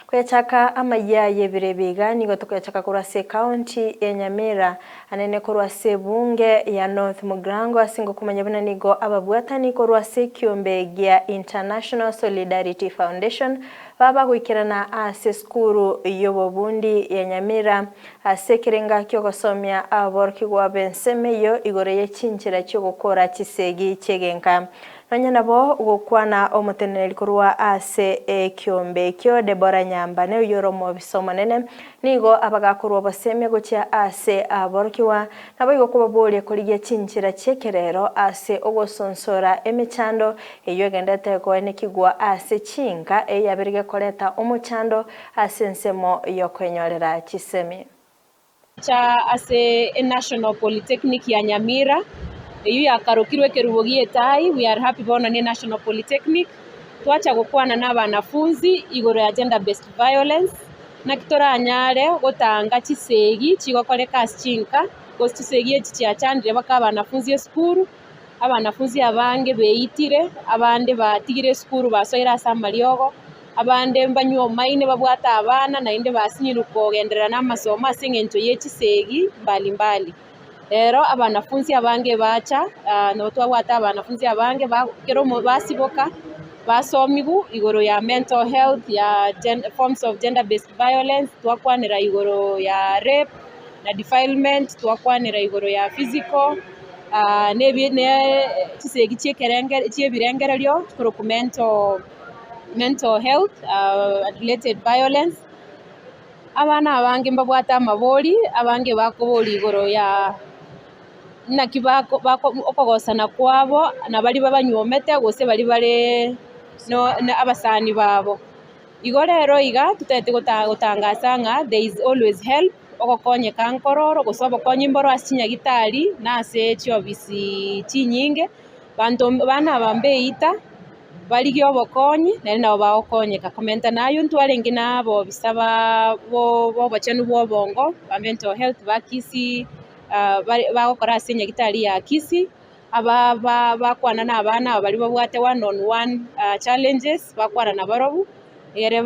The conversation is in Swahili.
Kwechaka amayaye birebiga nigo tukechaka kurase county ya Nyamira anene kurase bunge ya North Mugrango asingo kumanya bina nigo ababwatani kurase kiombe gya International Solidarity Foundation baba kwikirana ase skuru yobobundi ya Nyamira asekirenga kyo gosomya aborki gwa bensemeyo igoreye chinchira cyo gukora kisegi chegenka nanya nabo gukwana omuteneri kurwa ase kiombe kyo Debora Nyamba ne yoromo bisomanene nigo abagakurwa basemye gocha ase aborkiwa nabo igokubabole kuriye chinchira chekerero ase ogosonsora emechando eyogendete ko nekigwa ase chinga eyabirige koleta omuchando ase nsemo yokwenyorera chisemi cha ase National Polytechnic ya Nyamira eyu yakarukirwe kerubogie tai. We are happy bona ni National Polytechnic twacha gukwana n'abanafunzi igoro ya gender based violence na kitora nyare gotanga chisegi chigokoreka chinka gost chisegi echiachandire baka abanafunzi school abanafunzi abange beitire abande batigire school basoira samariogo abande mbanywo maine babwata abana na inde basinyiruko genderera n'amasomo asingento yechisegi mbalimbali rero abanafunzi abange bacha no twabwata abanafunzi abange bakero basiboka basomibu igoro ya mental health ya forms of gender based violence twakwanira igoro ya rape na defilement twakwanira igoro ya physical ne chisegi chebirengereryo mental health related violence abana abange mbabwata amaboli abange bakoboli igoro ya nakibako okogosana kwabo nabali babanyomete gose bali bare no abasani babo igorero iga tutete gutangasa nga there is always help ogokonye kankororo gosobo konye mboro asinya gitari nase chiobisi chinyinge bantu bana bambeita baligyo bokonye nari nabo baokonye ka komenta nayo ntwarengi nabo bisaba bo bachanu bobongo ba mental health ba Kisii bagokora asinya gitari ya Kisii aba bakwana n'abana bali babwate one on one challenges bakwana na barobu